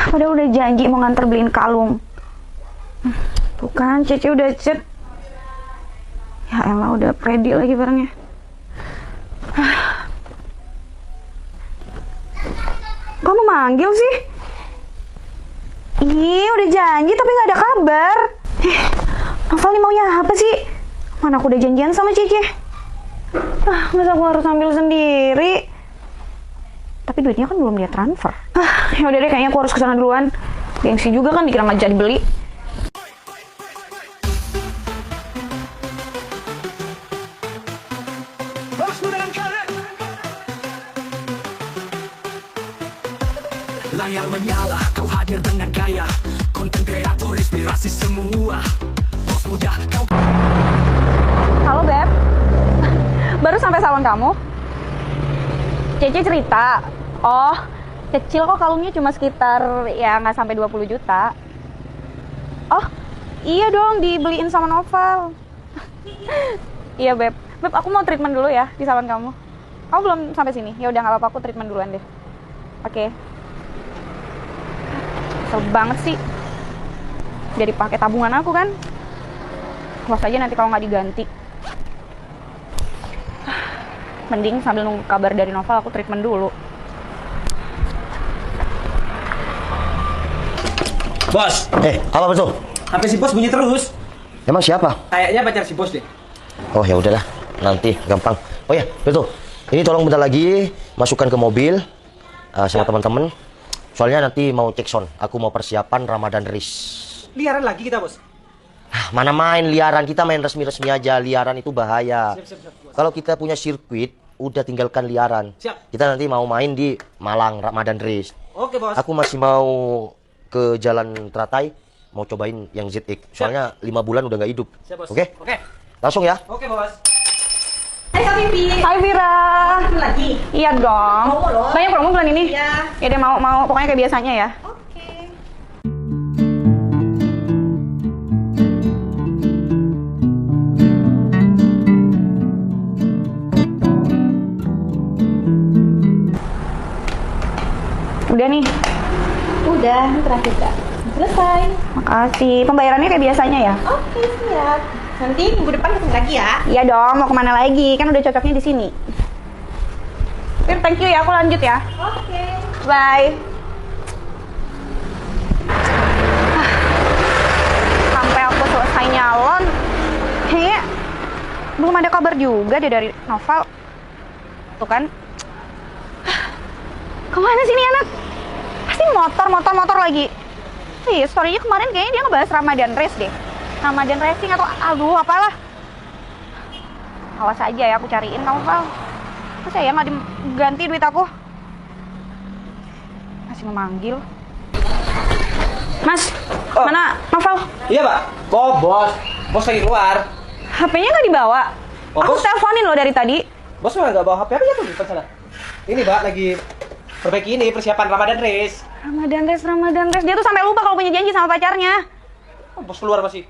Padahal udah janji mau nganter beliin kalung. Tuh kan, Cece udah chat. Ya elah, udah ready lagi barangnya. Kamu manggil sih? Ih, udah janji tapi gak ada kabar. Novel nih maunya apa sih? Mana aku udah janjian sama Cece. Masa aku harus ambil sendiri? Tapi duitnya kan belum dia transfer. Ya udah deh, kayaknya aku harus kesana duluan. Gengsi juga kan dikira nggak jadi beli. Layar menyala, kau hadir dengan gaya. Konten kreator inspirasi semua. Bos muda, kau. Halo Beb, baru sampai salon kamu? Cece cerita, oh kecil kok kalungnya cuma sekitar ya nggak sampai 20 juta. Oh iya dong, dibeliin sama Novel. Iya Beb, aku mau treatment dulu ya di salon kamu. Kamu belum sampai sini? Ya udah nggak apa-apa, aku treatment duluan deh. Oke. Kesel banget sih. Jadi pakai tabungan aku kan. Awas aja nanti kalau nggak diganti. Mending sambil nunggu kabar dari Novel aku treatment dulu. Bos, Apa betul? HP si bos bunyi terus. Emang siapa? Kayaknya pacar si bos deh. Oh ya udahlah, nanti gampang. Oh ya, betul. Ini tolong bentar lagi masukkan ke mobil sama teman-teman. Soalnya nanti mau cek sound. Aku mau persiapan Ramadan Race. Liaran lagi kita bos. Mana main liaran, kita main resmi-resmi aja. Liaran itu bahaya. Siap. Kalau kita punya sirkuit, udah tinggalkan liaran. Siap. Kita nanti mau main di Malang Ramadan Race. Oke bos. Aku masih mau ke Jalan Teratai, mau cobain yang ZX. Soalnya 5 bulan udah nggak hidup. Siap bos. Oke? Oke. Langsung ya. Oke bos. Hai Kak Pipi. Hai Vira. Mau lagi? Iya dong. Mau loh. Banyak promo bulan ini? Iya. Ya deh, mau pokoknya kayak biasanya ya. Oke. Udah nih. Udah, terakhir Kak. Selesai. Makasih. Pembayarannya kayak biasanya ya? Oke, siap. Nanti minggu depan ketemu lagi ya. Iya dong, mau kemana lagi? Kan udah cocoknya di sini. Fir, thank you ya, aku lanjut ya. Oke. Bye. Sampai aku selesai nyalon, kayaknya belum ada kabar juga deh dari Novel. Tuh kan. Kemana sih nih anak? Pasti motor lagi. Iya, story-nya kemarin kayaknya dia ngebahas Ramadan Race deh. Ramadan Racing atau aduh apalah. Awas aja ya, aku cariin Novel. Masa ya nggak diganti duit aku? Masih memanggil. Mas, mana Novel? Iya pak. Kok bos? Bos lagi keluar. HP-nya nggak dibawa. Oh, Aku bos? teleponin loh dari tadi. Bos memang nggak bawa HP apa ya tuh di depan sana? Ini pak lagi perbaiki ini persiapan Ramadan Race. Ramadan Race. Dia tuh sampai lupa kalau punya janji sama pacarnya. Oh, bos keluar masih.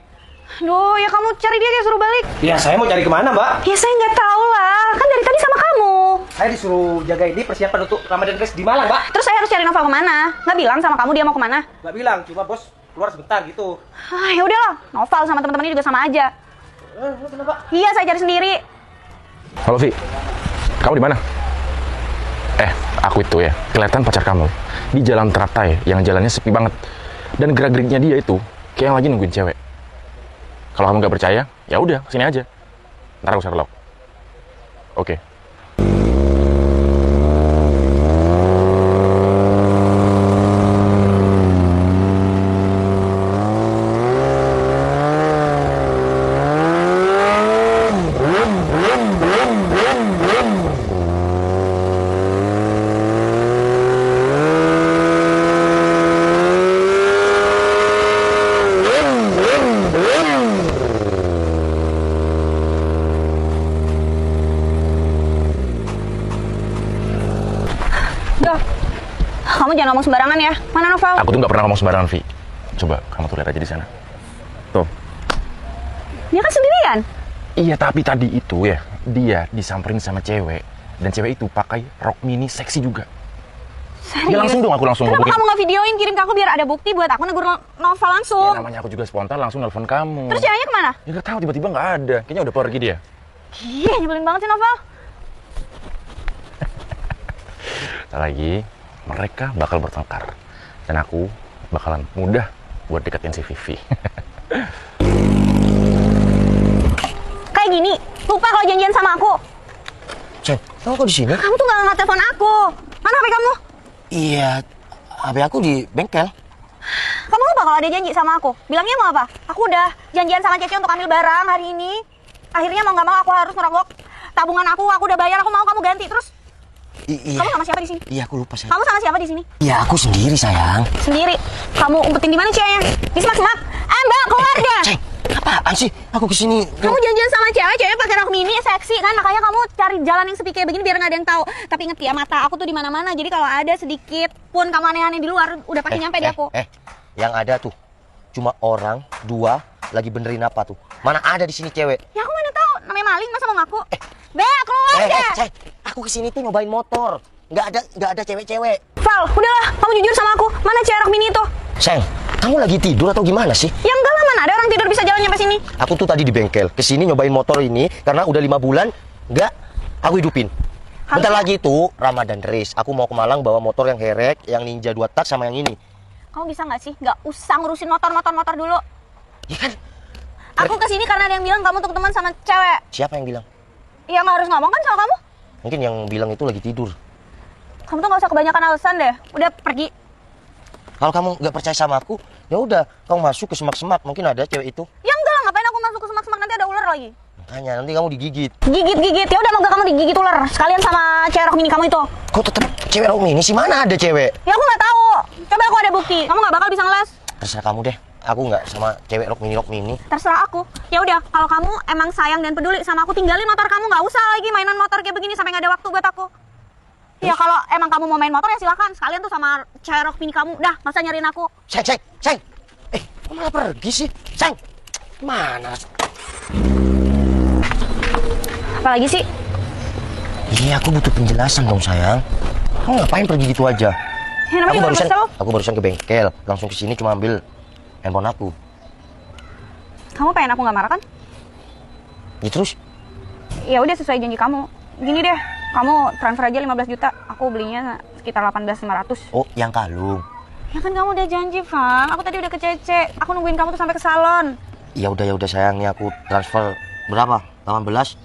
Duh, ya kamu cari dia kayak suruh balik. Ya saya mau cari kemana mbak? Ya saya nggak tahu lah. Kan dari tadi sama kamu. Saya disuruh jaga ini persiapan untuk Ramadan Race di Malang mbak. Terus saya harus cari Novel kemana? Nggak bilang sama kamu dia mau kemana? Nggak bilang, cuma bos keluar sebentar gitu. Ya udahlah, Novel sama teman-temannya juga sama aja. Kenapa? Iya, saya cari sendiri. Halo Vi, kamu di mana? Aku itu ya, kelihatan pacar kamu di Jalan Teratai yang jalannya sepi banget. Dan gerak-geriknya dia itu kayak yang lagi nungguin cewek. Kalau kamu nggak percaya, ya udah kesini aja. Ntar aku share vlog. Oke. Kamu jangan ngomong sembarangan ya. Mana Novel? Aku tuh nggak pernah ngomong sembarangan Vi. Coba kamu tuh lihat aja di sana. Tuh. Dia kan sendirian. Iya, tapi tadi itu ya, dia disamperin sama cewek. Dan cewek itu pakai rok mini seksi juga. Ya langsung dong, aku langsung Kenapa hubungin. kamu nggak videoin, kirim ke aku biar ada bukti buat aku negur Novel langsung. Ya, namanya aku juga spontan, langsung nelfon kamu. Terus ceweknya kemana? Ya nggak tahu, tiba-tiba nggak ada. Kayaknya udah pergi dia. Iya, nyebelin banget sih Novel. Ntar lagi, mereka bakal bertengkar. Dan aku bakalan mudah buat deketin si Vivi. Kayak gini, lupa kalau janjian sama aku. Ceng, kamu kok di sini? Kamu tuh nggak telepon aku. Mana HP kamu? Iya, HP aku di bengkel. Kamu lupa kalau ada janji sama aku. Bilangnya mau apa? Aku udah janjian sama Cece untuk ambil barang hari ini. Akhirnya mau nggak mau aku harus ngerogoh tabungan aku udah bayar. Aku mau kamu ganti terus. Iya. Kamu sama siapa di sini? Iya, aku lupa sayang. Kamu sama siapa di sini? Iya, aku sendiri sayang. Sendiri. Kamu umpetin di mana ceweknya? Di semak-semak. Mbak, keluar deh. Ceng, apaan sih? Aku kesini. Kamu janjian sama cewek pakai rok mini seksi kan, makanya kamu cari jalan yang sepi kayak begini biar nggak ada yang tahu. Tapi inget ya, mata aku tuh di mana-mana. Jadi kalau ada sedikit pun kamu aneh-aneh di luar, udah pasti nyampe di aku. Yang ada tuh cuma orang dua lagi benerin apa tuh? Mana ada di sini cewek? Ya aku mana tahu, namanya maling masa mau ngaku? Mbak, keluar deh. Ceng, aku kesini tuh nyobain motor. Nggak ada cewek-cewek. Val, udahlah, kamu jujur sama aku. Mana cewek rok mini itu? Ceng, kamu lagi tidur atau gimana sih? Ya enggak lah, mana ada orang tidur bisa jalan nyampe sini. Aku tuh tadi di bengkel, kesini nyobain motor ini karena udah 5 bulan nggak aku hidupin. Bentar lagi tuh Ramadan Race. Aku mau ke Malang bawa motor yang herek, yang Ninja 2 tak sama yang ini. Kamu bisa nggak sih nggak usah ngurusin motor dulu? Ya kan? Aku kesini karena ada yang bilang kamu tuh teman sama cewek. Siapa yang bilang? Ya nggak harus ngomong kan sama kamu. Mungkin yang bilang itu lagi tidur. Kamu tuh nggak usah kebanyakan alasan deh. Udah pergi. Kalau kamu nggak percaya sama aku, ya udah, kamu masuk ke semak-semak. Mungkin ada cewek itu. Ya enggak lah, ngapain aku masuk ke semak-semak, nanti ada ular lagi. Makanya nanti kamu digigit. Gigit. Ya udah, mau gak kamu digigit ular sekalian sama cewek rok mini kamu itu. Kok tetap cewek rok mini sih? Mana ada cewek? Ya aku nggak tahu. Coba aku ada bukti. Kamu nggak bakal bisa ngeles. Terserah kamu deh. Aku nggak sama cewek rok mini. Terserah aku. Ya udah, kalau kamu emang sayang dan peduli sama aku, tinggalin motor kamu. Nggak usah lagi mainan motor kayak begini sampai nggak ada waktu buat aku. Ya kalau emang kamu mau main motor ya silakan. Sekalian tuh sama cewek rok mini kamu. Dah, masa nyariin aku. Ceng. Kok malah pergi sih? Ceng, mana? Apalagi sih? Iya, aku butuh penjelasan dong sayang. Kamu ngapain pergi gitu aja? Ya namanya juga kesel. Aku barusan ke bengkel, langsung ke sini cuma ambil handphone aku. Kamu pengen aku nggak marah kan? Ya terus? Ya udah, sesuai janji kamu. Gini deh, kamu transfer aja 15 juta. Aku belinya sekitar 18.500. Oh, yang kalung. Ya kan kamu udah janji, Val. Aku tadi udah ke Cece. Aku nungguin kamu tuh sampai ke salon. Ya udah sayang, nih aku transfer berapa? 18?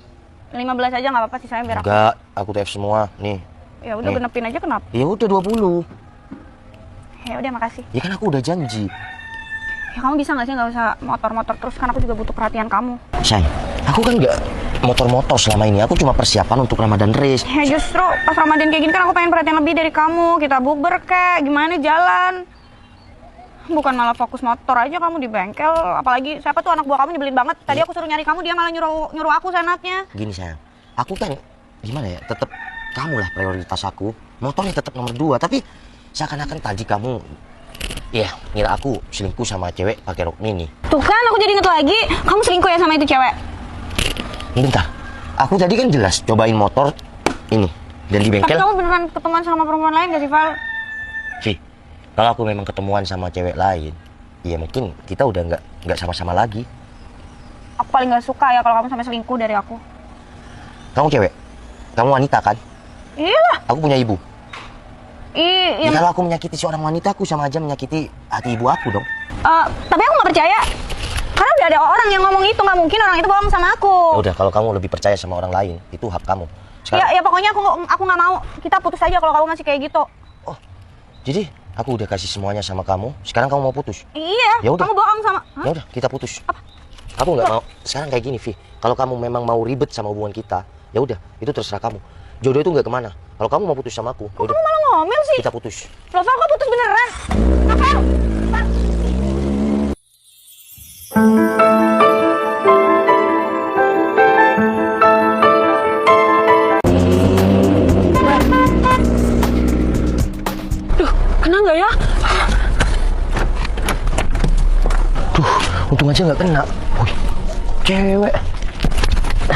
15 aja nggak apa-apa sih, saya biar aku. Enggak, aku TF semua. Nih. Ya udah, Nih. genepin aja kenapa? Ya udah 20. Ya udah, makasih. Ya kan aku udah janji. Ya kamu bisa nggak sih nggak usah motor-motor terus, kan aku juga butuh perhatian kamu. Sayang, aku kan nggak motor-motor selama ini. Aku cuma persiapan untuk Ramadan Race. Ya justru pas Ramadan kayak gini kan aku pengen perhatian lebih dari kamu. Kita bukber kek, gimana jalan. Bukan malah fokus motor aja kamu di bengkel. Apalagi siapa tuh anak buah kamu nyebelin banget. Tadi aku suruh nyari kamu, dia malah nyuruh aku senaknya. Gini sayang, aku kan gimana ya, tetap kamu lah prioritas aku. Motornya tetap nomor 2, tapi seakan-akan tadi kamu ya ngira aku selingkuh sama cewek pakai rok mini. Tuh kan aku jadi inget lagi, kamu selingkuh ya sama itu cewek. Bentar, aku tadi kan jelas cobain motor ini dan di bengkel. Tapi kamu beneran ketemuan sama perempuan lain gak sih, Val? Sih, kalau aku memang ketemuan sama cewek lain, ya mungkin kita udah nggak sama-sama lagi. Aku paling gak suka ya kalau kamu sampai selingkuh dari aku. Kamu cewek, kamu wanita kan? Iyalah. Aku punya ibu. Iya. Ya, kalau aku menyakiti seorang wanita, aku sama aja menyakiti hati ibu aku dong. Tapi aku nggak percaya. Karena udah ada orang yang ngomong itu, nggak mungkin orang itu bohong sama aku. Ya udah, kalau kamu lebih percaya sama orang lain, itu hak kamu. Sekarang, Ya pokoknya aku nggak mau. Kita putus aja kalau kamu masih kayak gitu. oh, jadi aku udah kasih semuanya sama kamu. Sekarang kamu mau putus? Iya. Ya udah. Kamu bohong sama. Ya udah, kita putus. Aku nggak mau. Sekarang kayak gini, Vi. Kalau kamu memang mau ribet sama hubungan kita, ya udah, itu terserah kamu. Jodoh itu nggak kemana. Kalau kamu mau putus sama aku, ya udah, Kamu malah ngomel sih. kita putus. Loh, Val, kok putus beneran? Apa? Duh, kena nggak ya? Untung aja nggak kena. Wih, cewek.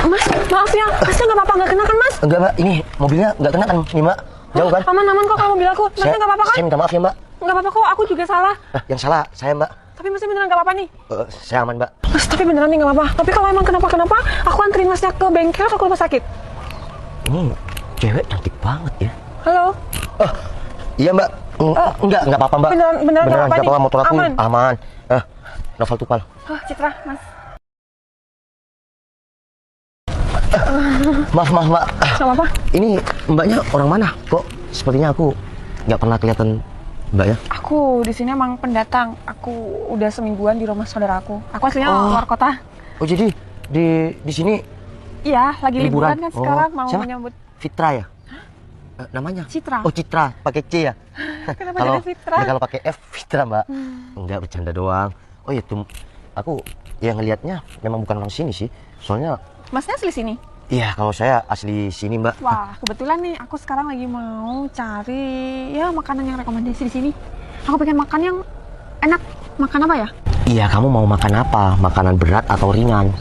Mas, maaf ya. Masnya nggak apa-apa nggak kena kan, Mas? Enggak, Mbak. Ini mobilnya nggak kena kan, nih, Mbak? Jauh kan? Aman kok kalau mobil aku. Masnya nggak apa-apa kan? Saya minta maaf ya, Mbak. Nggak apa-apa kok, aku juga salah. Yang salah saya, Mbak. Tapi masnya beneran nggak apa-apa nih? Saya aman, Mbak. Mas, tapi beneran nih nggak apa-apa. Tapi kalau emang kenapa-kenapa, aku anterin masnya ke bengkel atau ke rumah sakit. Ini cewek cantik banget ya. Halo? Iya, Mbak. Enggak apa-apa, Mbak. Beneran nggak apa-apa nggak nih? apa-apa, motor aku Aman? aman. Novel Tupal. Citra, Mas. Maaf, Mbak. Nggak apa-apa. Ini Mbaknya orang mana? Kok sepertinya aku nggak pernah kelihatan Mbak ya? Aku di sini emang pendatang. Aku udah semingguan di rumah saudara aku. Aku aslinya luar kota. Oh, jadi di sini Iya, lagi liburan kan sekarang mau siapa? menyambut Fitra ya? Namanya? Citra. Oh, Citra, pakai C ya? Kenapa jadi Fitra? Ya, kalau pakai F Fitra, Mbak. Enggak, bercanda doang. Oh ya, aku yang ngelihatnya memang bukan orang sini sih. Soalnya Masnya asli sini? iya, kalau saya asli sini, Mbak. Wah, kebetulan nih aku sekarang lagi mau cari ya makanan yang rekomendasi di sini. Aku pengen makan yang enak. Makan apa ya? Iya, kamu mau makan apa? Makanan berat atau ringan?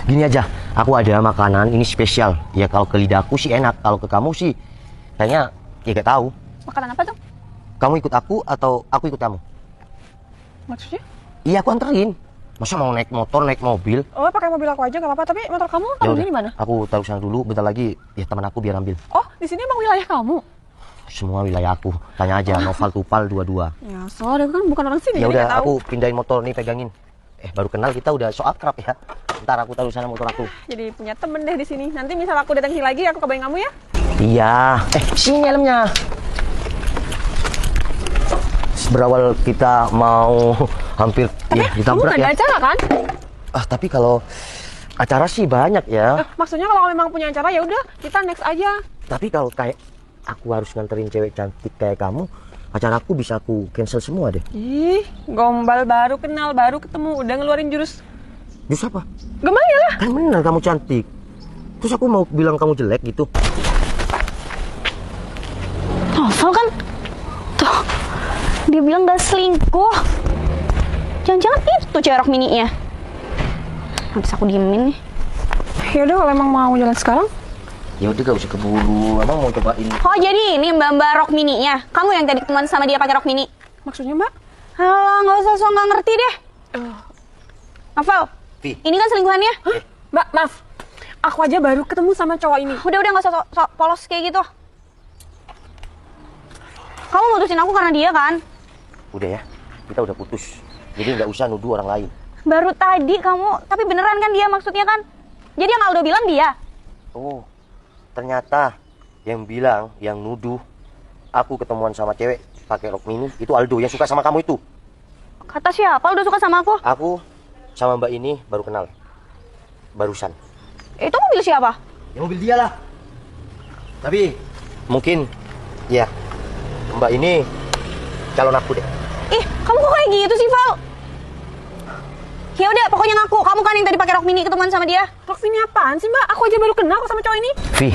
Gini aja, aku ada makanan ini spesial. Ya kalau ke lidahku sih enak, kalau ke kamu sih kayaknya ya gak tahu. Makanan apa tuh? Kamu ikut aku atau aku ikut kamu? Maksudnya? Iya, aku anterin. Masa mau naik motor, naik mobil? Oh, pakai mobil aku aja nggak apa-apa. Tapi motor kamu taruh di mana? Aku taruh sana dulu, bentar lagi ya teman aku biar ambil. Oh, di sini emang wilayah kamu? Semua wilayah aku. Tanya aja, Noval Tupal 22. Ya, soalnya aku kan bukan orang sini. Ya jadi udah, nggak tahu. aku pindahin motor nih, pegangin. Baru kenal kita udah so akrab ya. Ntar aku taruh sana motor aku. Jadi punya temen deh di sini. Nanti misal aku datang sini lagi, aku kabarin kamu ya. Iya. Sini helmnya. Berawal kita mau hampir Tapi ya kamu ditabrak nggak ya. ada acara kan? Tapi kalau acara sih banyak ya. Maksudnya kalau memang punya acara ya udah kita next aja. Tapi kalau kayak aku harus nganterin cewek cantik kayak kamu, acaraku bisa aku cancel semua deh. Ih, gombal baru kenal, baru ketemu, udah ngeluarin jurus Jus apa? gembaya lah. Kan bener kamu cantik. Terus aku mau bilang kamu jelek gitu. Novel kan? Tuh, dia bilang gak selingkuh. Jangan-jangan itu cewek rok mininya. Habis aku diemin nih. Yaudah kalau emang mau jalan sekarang. Ya udah gak usah keburu. Emang mau cobain? Oh jadi ini mbak-mbak rok mininya. Kamu yang tadi ketemuan sama dia pakai rok mini. Maksudnya mbak? Alah, nggak usah so nggak ngerti deh. Novel, Vi. ini kan selingkuhannya. Mbak, maaf. Aku aja baru ketemu sama cowok ini. Udah nggak usah sok polos kayak gitu. Kamu mutusin aku karena dia kan? Udah ya, kita udah putus. Jadi nggak usah nuduh orang lain. Baru tadi kamu, tapi beneran kan dia maksudnya kan? Jadi yang Aldo bilang dia. Oh, ternyata yang bilang, yang nuduh aku ketemuan sama cewek pakai rok mini itu Aldo yang suka sama kamu itu. Kata siapa Aldo suka sama aku? Aku sama Mbak ini baru kenal. Barusan. Itu mobil siapa? Ya mobil dia lah. Tapi mungkin ya Mbak ini calon aku deh. Ih, kamu kok kayak gitu sih, Val? Ya udah, pokoknya ngaku. Kamu kan yang tadi pakai rok mini ketemuan sama dia. Rok mini apaan sih, Mbak? Aku aja baru kenal kok sama cowok ini. Vi,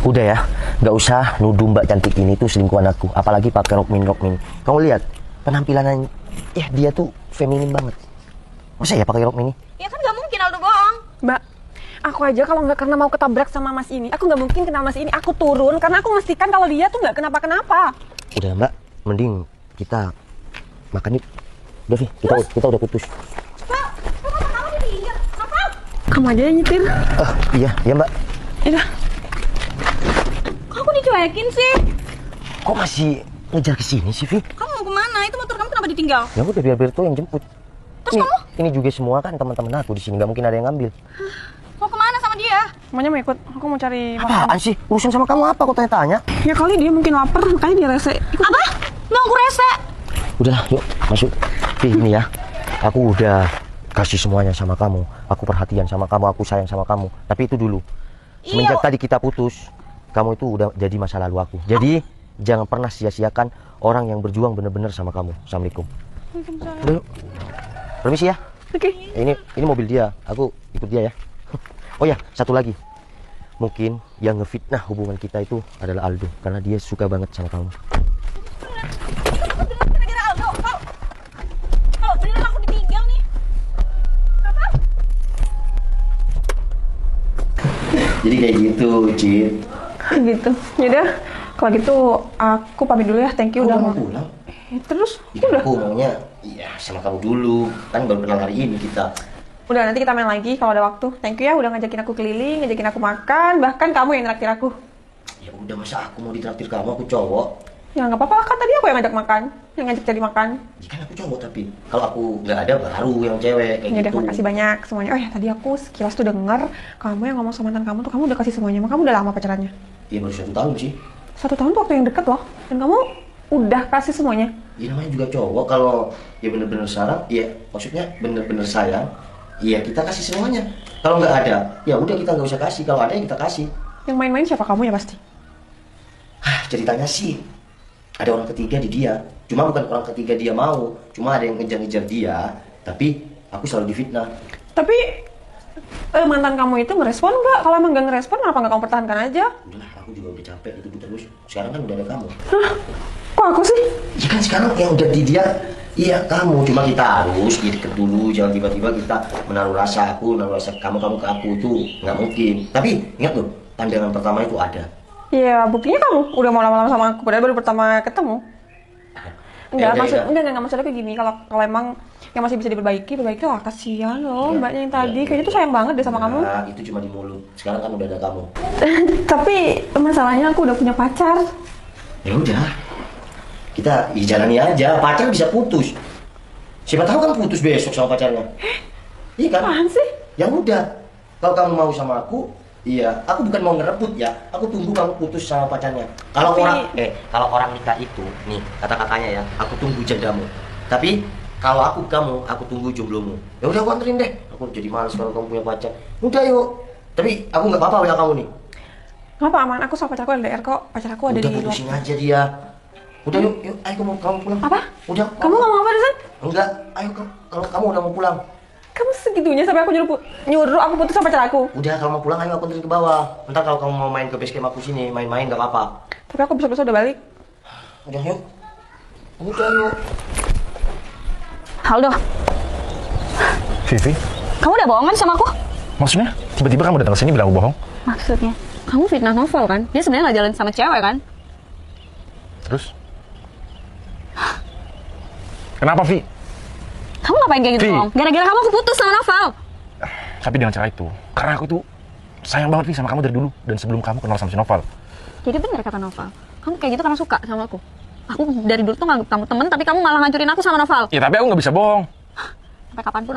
udah ya, nggak usah nuduh Mbak cantik ini tuh selingkuhan aku. Apalagi pakai rok mini. Kamu lihat penampilannya, ya dia tuh feminin banget. Masa ya pakai rok mini? Ya kan gak mungkin Aldo bohong. Mbak, aku aja kalau nggak karena mau ketabrak sama Mas ini, aku nggak mungkin kenal Mas ini. Aku turun karena aku memastikan kalau dia tuh nggak kenapa-kenapa. Udah Mbak, mending kita makan yuk. Udah Vi, kita udah putus. Kamu aja yang nyetir. Iya Mbak. Iya. Kok aku dicuekin sih? Kok masih ngejar ke sini sih Vi? Kamu mau kemana? Itu motor kamu kenapa ditinggal? Ya udah biar tuh yang jemput. Terus kamu? Ini juga semua kan teman-teman aku di sini, nggak mungkin ada yang ngambil. Mau kemana sama dia? Semuanya mau ikut. Aku mau cari Apaan sih? Urusan sama kamu apa? Kok tanya-tanya? Ya kali dia mungkin lapar, makanya dia rese. Apa? Nggak aku rese. Udahlah, yuk masuk. Vi, ini ya. Aku udah kasih semuanya sama kamu. Aku perhatian sama kamu, aku sayang sama kamu. Tapi itu dulu. Semenjak tadi kita putus, kamu itu udah jadi masa lalu aku. Jadi jangan pernah sia-siakan orang yang berjuang bener-bener sama kamu. Assalamualaikum. Udah, yuk. Permisi ya. Oke. Ini mobil dia. Aku ikut dia ya. Oh ya, satu lagi. Mungkin yang ngefitnah hubungan kita itu adalah Aldo, karena dia suka banget sama kamu. Gara-gara Aldo. Kalau beneran aku ditinggal nih. Apa? Jadi kayak gitu, Cid. Gitu. Yaudah, kalau gitu aku pamit dulu ya. Thank you udah mau. pulang. Terus Ya, udah. aku maunya iya sama kamu dulu. Kan baru kenal hari ini kita. Udah nanti kita main lagi kalau ada waktu. Thank you ya udah ngajakin aku keliling, ngajakin aku makan, bahkan kamu yang traktir aku. Ya udah, masa aku mau ditraktir kamu, aku cowok. Ya nggak apa-apa kan tadi aku yang ngajak makan, yang ngajak cari makan. Ya kan aku cowok, tapi kalau aku nggak ada baru yang cewek kayak Ya udah gitu. makasih banyak semuanya. Oh ya tadi aku sekilas tuh denger kamu yang ngomong sama mantan kamu tuh kamu udah kasih semuanya. Emang kamu udah lama pacarannya? Iya baru 1 tahun sih. 1 tahun tuh waktu yang deket loh. Dan kamu udah kasih semuanya. Ya namanya juga cowok, kalau ya bener-bener sarang, ya maksudnya bener-bener sayang, ya kita kasih semuanya. Kalau nggak ada, ya udah kita nggak usah kasih. Kalau ada ya kita kasih. Yang main-main siapa kamu ya pasti? Ceritanya sih ada orang ketiga di dia. Cuma bukan orang ketiga dia mau, cuma ada yang ngejar-ngejar dia. Tapi aku selalu difitnah. Tapi mantan kamu itu ngerespon nggak? Kalau emang nggak ngerespon, kenapa nggak kamu pertahankan aja? Udahlah, aku juga udah capek itu terus. Sekarang kan udah ada kamu. Hah? Kok aku sih? Ya kan sekarang yang udah di dia, iya kamu. Cuma kita harus deket dulu, jangan tiba-tiba kita menaruh rasa kamu ke aku, itu nggak mungkin. Tapi ingat loh, pandangan pertama itu ada. Ya buktinya kamu udah mau lama-lama sama aku, padahal baru pertama ketemu. Enggak maksudnya kayak gini, kalau emang yang masih bisa diperbaiki lah, kasihan loh mbaknya yang tadi, kayaknya tuh sayang banget deh sama kamu. Nah, itu cuma di mulut. Sekarang kan udah ada kamu. Tapi masalahnya aku udah punya pacar. Ya udah, kita jalani aja. Pacar bisa putus. Siapa tahu kan putus besok sama pacarnya. Iya kan? Apaan sih? Ya udah, kalau kamu mau sama aku, iya, aku bukan mau ngerebut ya. Aku tunggu kamu putus sama pacarnya. Kalau orang nikah itu, nih kata-katanya ya, aku tunggu jadamu. Tapi kalau aku tunggu jomblomu. Ya udah aku anterin deh. Aku jadi males kalau kamu punya pacar. Udah yuk. Tapi aku nggak apa-apa ya kamu nih. Nggak apa, aman, aku sama pacarku LDR kok. Pacar aku ada Udah di luar. putusin aja dia. Udah yuk, ayo kamu pulang. Apa? Udah. Kamu ngomong apa Rizan? Enggak, ayo kalau kamu udah mau pulang. Kamu segitunya sampai aku nyuruh aku putus sama pacar aku. Udah, kalau mau pulang ayo aku anterin ke bawah. Ntar kalau kamu mau main ke base camp aku sini, main-main nggak apa-apa. Tapi aku besok-besok udah balik. Udah yuk. Udah yuk. Aldo, Vivi, kamu udah bohong kan sama aku? maksudnya tiba-tiba kamu datang ke sini bilang aku bohong? Maksudnya, kamu fitnah Novel kan? Dia sebenarnya nggak jalan sama cewek kan? Terus? Kenapa, Vi? Kamu ngapain kayak gitu, Vi. Bang? Gara-gara kamu aku putus sama Novel. Tapi dengan cara itu, karena aku tuh sayang banget Vi sama kamu dari dulu dan sebelum kamu kenal sama si Noval. Jadi bener kata Novel. Kamu kayak gitu karena suka sama aku. Aku dari dulu tuh nganggap kamu temen, tapi kamu malah ngancurin aku sama Novel. Ya tapi aku nggak bisa bohong. Sampai kapanpun